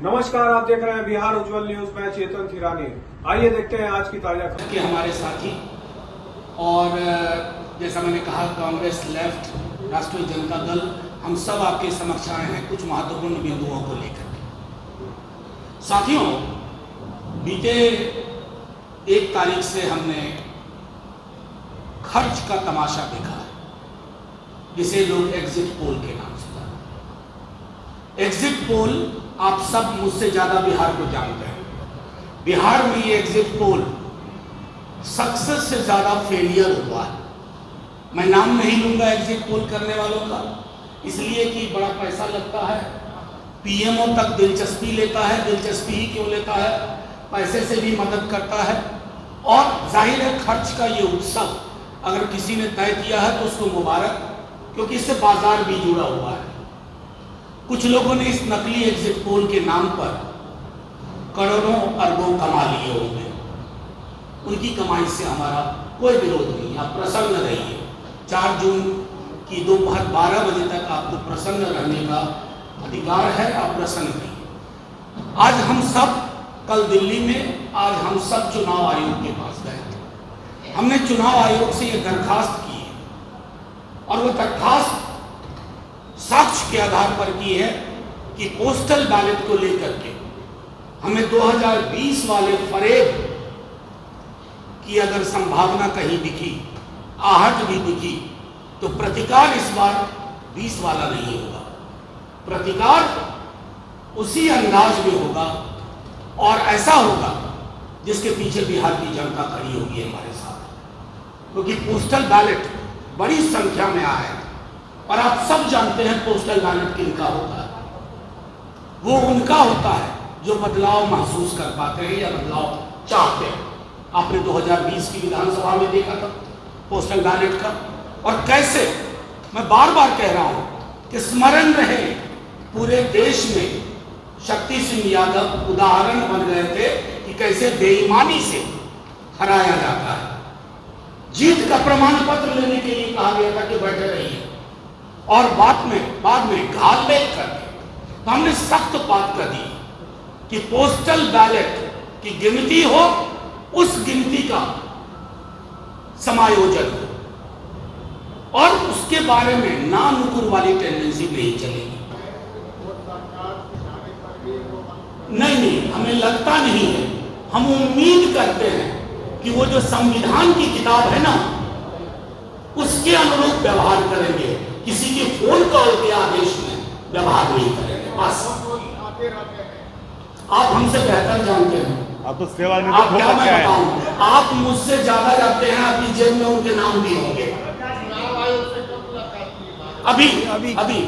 नमस्कार, आप देख रहे हैं बिहार उज्जवल न्यूज में चेतन थिरानी। आइए देखते हैं आज की ताजा खबर के हमारे साथी। और जैसा मैंने कहा, कांग्रेस, लेफ्ट, राष्ट्रीय जनता दल, हम सब आपके समक्ष आए हैं कुछ महत्वपूर्ण बिंदुओं को लेकर। साथियों, बीते 1 तारीख से हमने खर्च का तमाशा देखा है, जिसे लोग एग्जिट पोल के नाम से जानते हैं। एग्जिट पोल आप सब मुझसे ज्यादा बिहार को जानते हैं। बिहार में ये एग्जिट पोल सक्सेस से ज्यादा फेलियर हुआ है। मैं नाम नहीं लूंगा एग्जिट पोल करने वालों का, इसलिए कि बड़ा पैसा लगता है, पीएमओ तक दिलचस्पी लेता है। दिलचस्पी ही क्यों लेता है? पैसे से भी मदद करता है। और जाहिर है, खर्च का ये उत्सव अगर किसी ने तय किया है तो उसको मुबारक, क्योंकि इससे बाजार भी जुड़ा हुआ है। कुछ लोगों ने इस नकली एग्जिट पोल के नाम पर करोड़ों अरबों कमा लिए होंगे। उनकी कमाई से हमारा कोई विरोध नहीं, आप प्रसन्न रहिए। 4 जून की दोपहर 12 बजे तक आपको प्रसन्न रहने का अधिकार है, आप प्रसन्न रहिए। आज हम सब, कल दिल्ली में, आज हम सब चुनाव आयोग के पास गए थे। हमने चुनाव आयोग से ये दरखास्त की है, और वो दरखास्त साक्ष्य के आधार पर की है कि पोस्टल बैलेट को लेकर के हमें 2020 वाले फरेब की अगर संभावना कहीं दिखी, आहट भी दिखी, तो प्रतिकार इस बार 20 वाला नहीं होगा। प्रतिकार उसी अंदाज में होगा, और ऐसा होगा जिसके पीछे बिहार की जनता खड़ी होगी हमारे साथ। क्योंकि पोस्टल बैलेट बड़ी संख्या में आया है, और आप सब जानते हैं पोस्टल बैलेट किनका होता है। वो उनका होता है जो बदलाव महसूस कर पाते हैं या बदलाव चाहते हैं। आपने 2020 की विधानसभा में देखा था पोस्टल बैलेट का, और कैसे, मैं बार बार कह रहा हूं कि स्मरण रहे, पूरे देश में शक्ति सिंह यादव उदाहरण बन गए थे कि कैसे बेईमानी से हराया जाता है। जीत का प्रमाण पत्र लेने के लिए कहा गया था कि बैठे रहिए, और बाद में घालमेल करके तो हमने सख्त बात कर दी कि पोस्टल बैलेट की गिनती हो, उस गिनती का समायोजन हो, और उसके बारे में नानुकुर वाली टेंडेंसी नहीं चलेगी। नहीं, हमें लगता नहीं है। हम उम्मीद करते हैं कि वो जो संविधान की किताब है ना, उसके अनुरूप व्यवहार करेंगे। किसी के फोन कॉल के आदेश में व्यवहार नहीं करेंगे। बस आप हमसे बेहतर जानते हैं। आप तो सेवानिवृत्त आप क्या मैं बताऊं, आप मुझसे ज्यादा जानते हैं। आपकी जेब में उनके नाम भी होंगे। अभी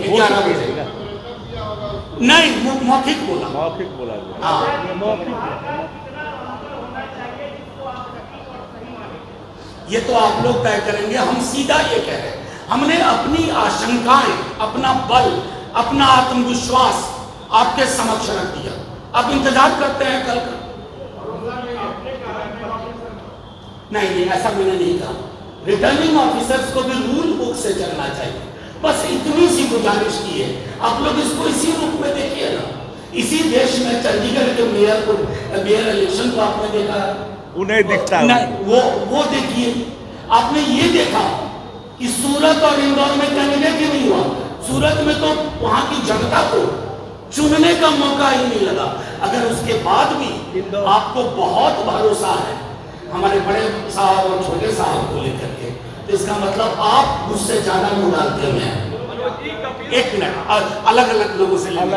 11 बजे नहीं, मौखिक बोला। ये तो आप लोग तय करेंगे। हम सीधा ये कह रहे हैं, हमने अपनी आशंकाएं, अपना बल, अपना आत्मविश्वास आपके समक्ष रख दिया। अब इंतजार करते हैं कल का। नहीं, ऐसा मैंने नहीं कहा। रिटर्निंग ऑफिसर्स को भी रूल बुक से चलना चाहिए। बस इतनी सी गुजारिश की है। आप लोग इसको इसी रूप में देखिए ना। इसी देश में चंडीगढ़ के मेयर इलेक्शन को आपने देखा, उन्हें दिखता है नहीं, वो देखिए। आपने ये देखा कि सूरत और इंदौर में कैंडिडेट ही नहीं हुआ। सूरत में तो वहां की जनता को चुनने का मौका ही नहीं लगा। अगर उसके बाद भी आपको बहुत भरोसा है हमारे बड़े साहब और छोटे साहब को लेकर के, तो इसका मतलब आप मुझसे ज्यादा मुंह डालते हैं। एक मिनट, अलग अलग लोगों से अलग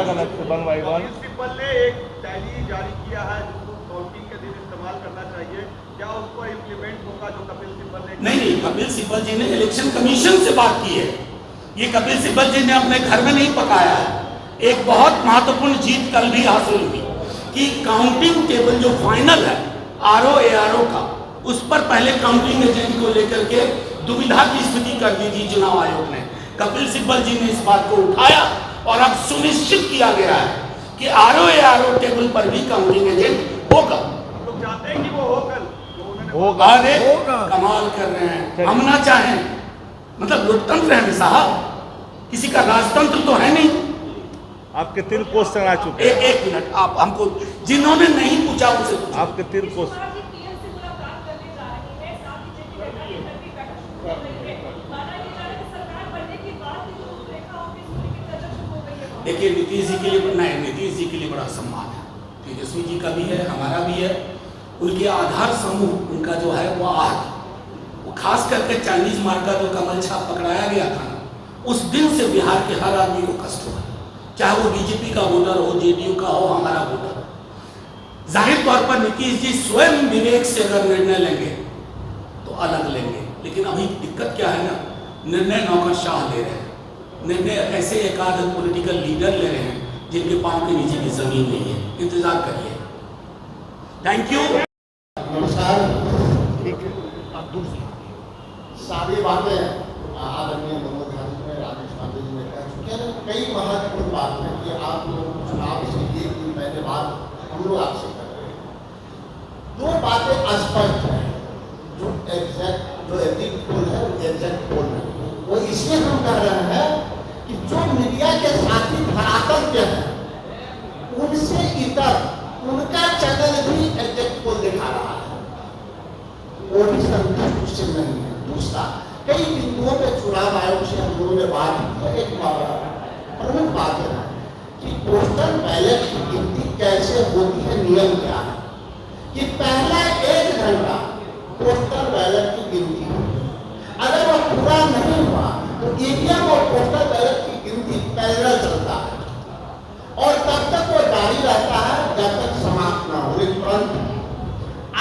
बनवाएगा। ने एक टैली जारी किया है जिसको काउंटिंग के दिन इस्तेमाल करना चाहिए, क्या उसको इम्प्लीमेंट होगा जो कपिल सिब्बल ने? नहीं, कपिल सिब्बल जी ने इलेक्शन कमीशन से बात की है। ये कपिल सिब्बल जी ने अपने घर में नहीं पकाया है। एक बहुत महत्वपूर्ण जीत कल भी हासिल हुई कि काउंटिंग टेबल जो फाइनल है RO का, उस पर पहले काउंटिंग एजेंट को लेकर के दुविधा की स्थिति कर दी थी चुनाव आयोग ने। कपिल सिब्बल जी ने इस बात को उठाया, और अब सुनिश्चित किया गया है कि RO टेबल पर भी काउंटिंग एजेंट होगा। लोग चाहते हैं कि वो हो कल, होगा। अरे कमाल कर रहे हैं। हम ना चाहें, मतलब लोकतंत्र है साहब, किसी का राजतंत्र तो है नहीं। आपके 3 क्वेश्चन आ चुके हैं। एक मिनट, आप हमको जिन्होंने नहीं पूछा उनसे पूछो। आपके 3 क्वेश्चन। देखिए नीतीश जी के लिए नहीं, नीतीश जी के लिए बड़ा सम्मान है, तेजस्वी जी का भी है, हमारा भी है। उनके आधार समूह उनका जो है वो वो खास करके चाइनीज मार्ग का जो कमल छाप पकड़ाया गया था ना, उस दिन से बिहार के हर आदमी को कष्ट हुआ, चाहे वो बीजेपी का वोटर हो, जेडीयू का हो, हमारा वोटर। जाहिर तौर पर नीतीश जी स्वयं विवेक से अगर निर्णय लेंगे तो अलग लेंगे, लेकिन अभी दिक्कत क्या है ना, निर्णय नौकरशाह ले रहे हैं, निर्णय ऐसे एक आध पॉलिटिकल लीडर ले रहे हैं जिनके पांव के नीचे की जमीन नहीं है। इंतजार करिए। Thank you. नमस्कार। ठीक है, सारी बातें आदरणीय मनोज झाजी ने, राजेश पांडे जी ने कह चुके हैं। कई महत्वपूर्ण बात है कि आप लोग चुनाव से 1 दिन पहले बात हम लोग आपसे कर रहे हैं। 2 बातें स्पष्ट है, जो एग्जैक्ट पोल है वो एग्जैक्ट पोल नहीं है। वो इसलिए हम कर रहे हैं कि जो मीडिया के साथी धरातल के हैं उनसे इतर उनका चैनल भी एग्जैक्ट पोल दिखा रहा है, वो भी संतुष्ट नहीं है। दूसरा, कई बिंदुओं पे चुनाव आयोग से हम लोगों ने बात की। एक प्रमुख बात है कि पोस्टल बैलेट की गिनती कैसे होती है, नियम क्या है कि पहला 1 घंटा पोस्टल बैलेट की गिनती होगी। अगर वह पूरा नहीं हुआ तो ईवीएम और पोस्टल बैलेट की गिनती पैरेलल चलता है और तब तक वो जारी रहता है जब तक समाप्त ना हो। परंतु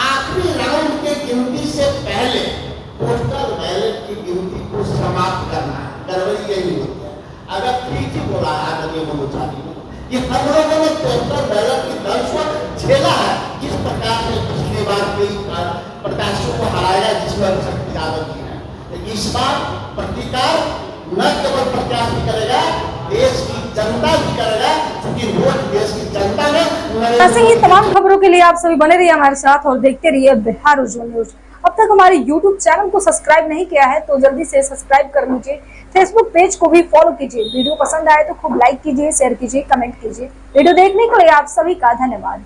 आखिरी राउंड के गिनती से पहले पोस्टल बैलेट की गिनती को समाप्त करना है। गड़बड़ी यही होती है। अगर ठीक ही बोला है आदरणीय मनोज झाजी ने कि हम लोगों ने पोस्टल बैलेट की दर्ज को झेला है, किस प्रकार से पिछली बार कई प्रत्याशियों को हराया जिसमें शक्ति यादव जी ने। इस बार प्रतिकार न केवल प्रत्याशी करेगा, देश की जनता भी करेगा, क्योंकि वोट देश की जनता ने। ऐसे ही तमाम खबरों के लिए आप सभी बने रहिए हमारे साथ और देखते रहिए बिहार उज्जवल न्यूज। अब तक हमारे YouTube चैनल को सब्सक्राइब नहीं किया है तो जल्दी से सब्सक्राइब कर लीजिए। फेसबुक पेज को भी फॉलो कीजिए। वीडियो पसंद आए तो खूब लाइक कीजिए, शेयर कीजिए, कमेंट कीजिए। वीडियो देखने के लिए आप सभी का धन्यवाद।